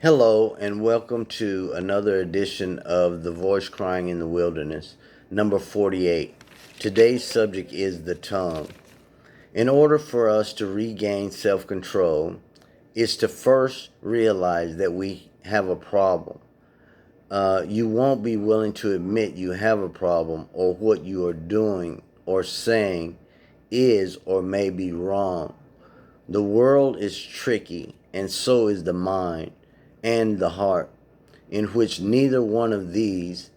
Hello, and welcome to another edition of The Voice Crying in the Wilderness, number 48. Today's subject is the tongue. In order for us to regain self control, is to first realize that we have a problem. You won't be willing to admit you have a problem or what you are doing or saying is or may be wrong. The world is tricky, and so is the mind and the heart, in which neither one of these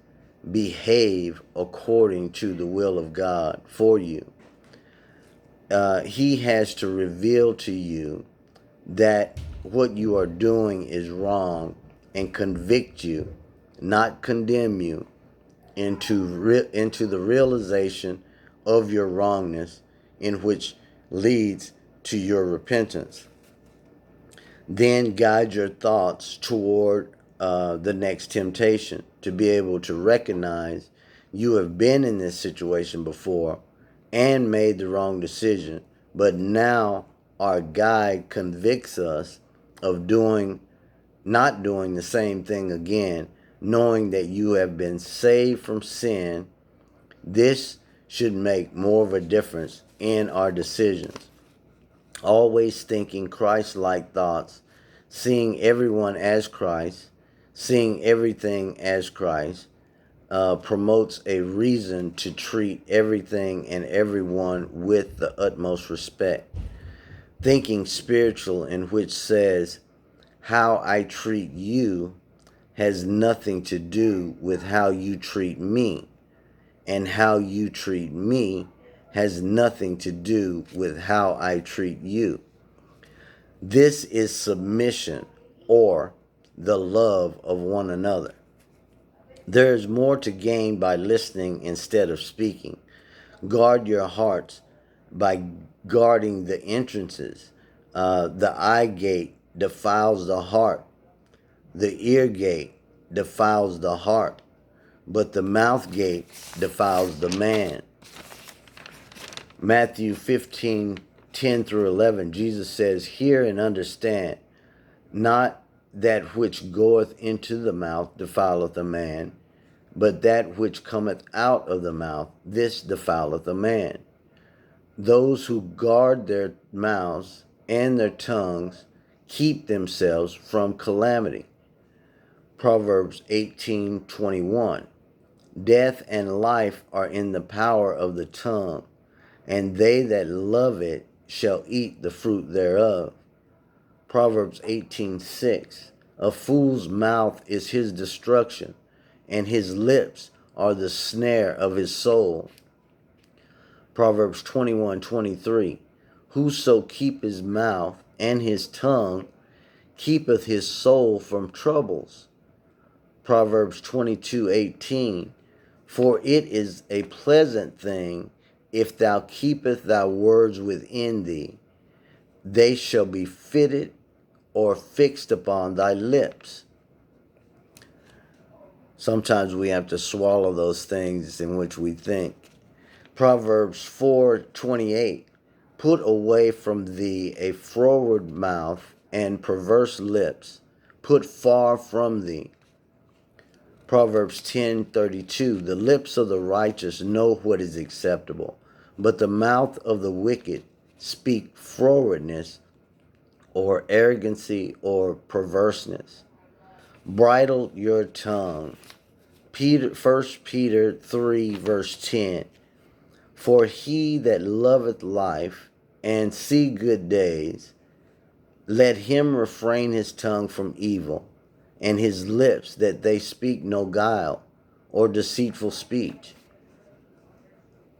behave according to the will of God for you. He has to reveal to you that what you are doing is wrong and convict you, not condemn you, into the realization of your wrongness, in which leads to your repentance. Then guide your thoughts toward the next temptation, to be able to recognize you have been in this situation before and made the wrong decision, but now our guide convicts us of not doing the same thing again, knowing that you have been saved from sin. This should make more of a difference in our decisions. Always thinking Christ like thoughts, seeing everyone as Christ, seeing everything as Christ, promotes a reason to treat everything and everyone with the utmost respect. Thinking spiritual, in which says, how I treat you has nothing to do with how you treat me, and how you treat me has nothing to do with how I treat you. This is submission, or the love of one another. There is more to gain by listening instead of speaking. Guard your hearts by guarding the entrances. The eye gate defiles the heart. The ear gate defiles the heart. But the mouth gate defiles the man. Matthew 15:10 through 11, Jesus says, hear and understand, not that which goeth into the mouth defileth a man, but that which cometh out of the mouth, this defileth a man. Those who guard their mouths and their tongues keep themselves from calamity. Proverbs 18:21. Death and life are in the power of the tongue, and they that love it shall eat the fruit thereof. Proverbs 18:6. A fool's mouth is his destruction, and his lips are the snare of his soul. Proverbs 21:23. Whoso keep his mouth and his tongue keepeth his soul from troubles. Proverbs 22:18. For it is a pleasant thing if thou keepeth thy words within thee, they shall be fitted or fixed upon thy lips. Sometimes we have to swallow those things in which we think. Proverbs 4:28. Put away from thee a froward mouth and perverse lips. Put far from thee. Proverbs 10:32. The lips of the righteous know what is acceptable, but the mouth of the wicked speak frowardness or arrogancy or perverseness. Bridle your tongue. 1 Peter 3 verse 10. For he that loveth life and see good days, let him refrain his tongue from evil, and his lips that they speak no guile or deceitful speech.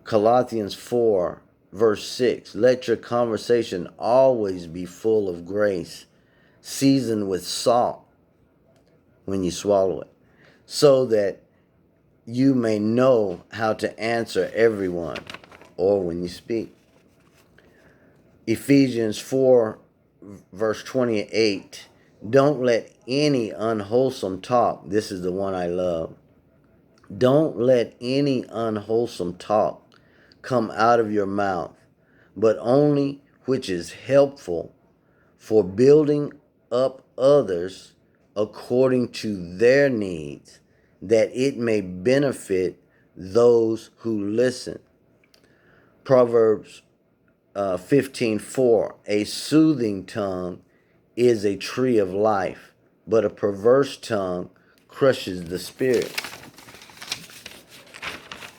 Colossians 4 verse 6. Let your conversation always be full of grace, seasoned with salt when you swallow it, so that you may know how to answer everyone, or when you speak. Ephesians 4 verse 28. Don't let any unwholesome talk, this is the one I love, don't let any unwholesome talk come out of your mouth, but only which is helpful for building up others according to their needs, that it may benefit those who listen. Proverbs 15:4, a soothing tongue is a tree of life, but a perverse tongue crushes the spirit.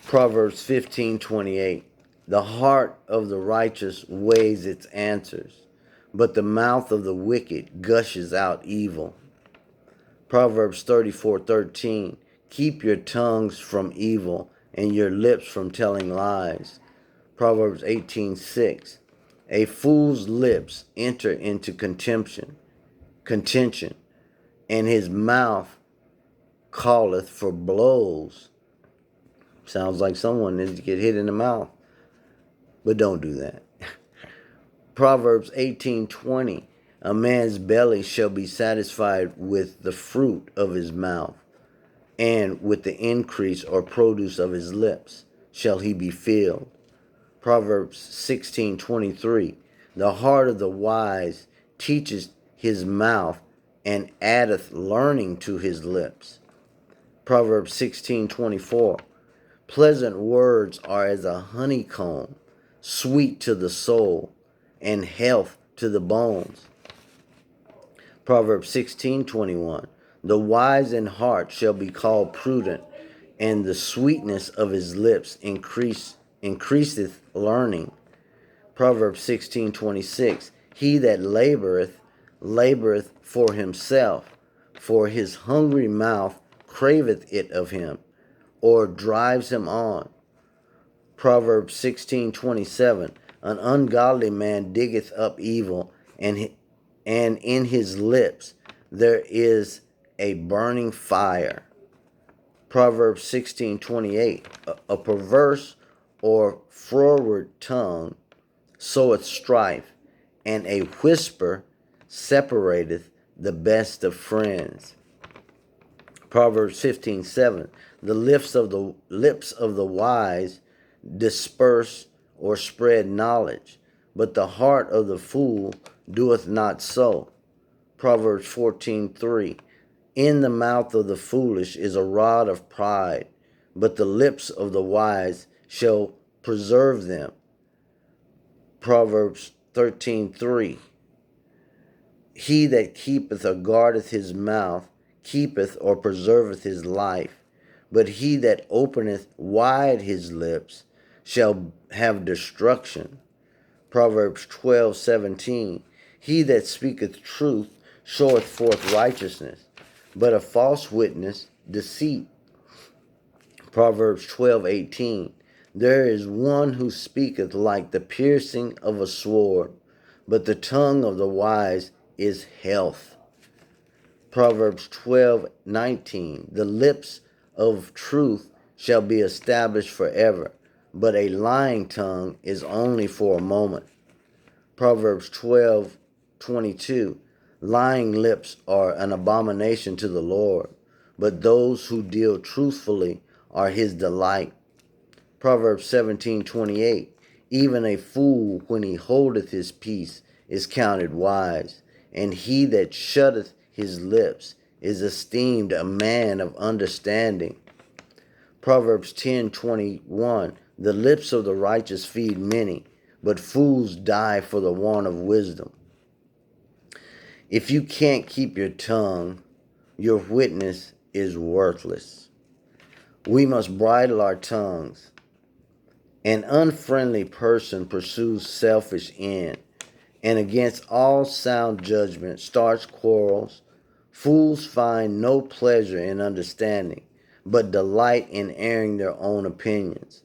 Proverbs 15:28, the heart of the righteous weighs its answers, but the mouth of the wicked gushes out evil. Proverbs 34:13, keep your tongues from evil and your lips from telling lies. Proverbs 18:6, a fool's lips enter into contention, and his mouth calleth for blows. Sounds like someone needs to get hit in the mouth, but don't do that. Proverbs 18:20, a man's belly shall be satisfied with the fruit of his mouth, and with the increase or produce of his lips shall he be filled. Proverbs 16:23, the heart of the wise teaches his mouth, and addeth learning to his lips. Proverbs 16:24, pleasant words are as a honeycomb, sweet to the soul, and health to the bones. Proverbs 16:21, the wise in heart shall be called prudent, and the sweetness of his lips increaseth learning. Proverbs 16:26, he that laboreth for himself, for his hungry mouth craveth it of him, or drives him on. Proverbs 16:27, an ungodly man diggeth up evil, and in his lips there is a burning fire. Proverbs 16:28, a perverse or froward tongue soweth strife, and a whisper separateth the best of friends. Proverbs 15:7, the lips of the wise disperse or spread knowledge, but the heart of the fool doeth not so. Proverbs 14:3, in the mouth of the foolish is a rod of pride, but the lips of the wise shall preserve them. Proverbs 13:3, he that keepeth or guardeth his mouth keepeth or preserveth his life, but he that openeth wide his lips shall have destruction. Proverbs 12:17, he that speaketh truth showeth forth righteousness, but a false witness deceit. Proverbs 12:18, there is one who speaketh like the piercing of a sword, but the tongue of the wise is health. Proverbs 12:19, the lips of truth shall be established forever, but a lying tongue is only for a moment. Proverbs 12:22, lying lips are an abomination to the Lord, but those who deal truthfully are his delight. Proverbs 17:28, even a fool when he holdeth his peace is counted wise, and he that shutteth his lips is esteemed a man of understanding. Proverbs 10:21, the lips of the righteous feed many, but fools die for the want of wisdom. If you can't keep your tongue, your witness is worthless. We must bridle our tongues. An unfriendly person pursues selfish end, and against all sound judgment starts quarrels. Fools find no pleasure in understanding, but delight in airing their own opinions.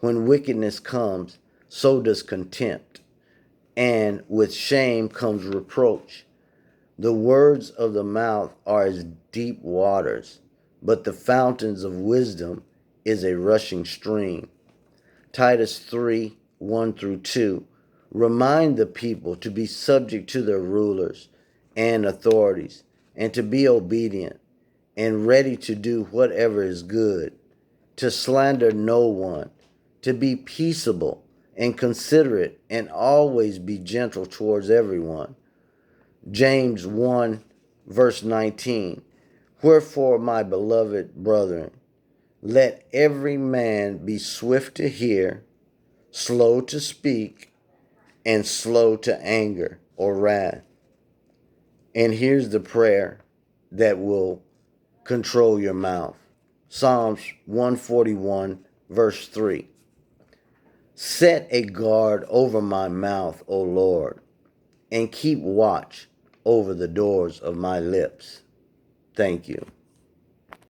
When wickedness comes, so does contempt, and with shame comes reproach. The words of the mouth are as deep waters, but the fountains of wisdom is a rushing stream. Titus 3:1-2, remind the people to be subject to their rulers and authorities, and to be obedient, and ready to do whatever is good, to slander no one, to be peaceable and considerate, and always be gentle towards everyone. James 1 verse 19. Wherefore, my beloved brethren, let every man be swift to hear, slow to speak, and slow to anger or wrath. And here's the prayer that will control your mouth. Psalms 141, verse 3. Set a guard over my mouth, O Lord, and keep watch over the doors of my lips. Thank you.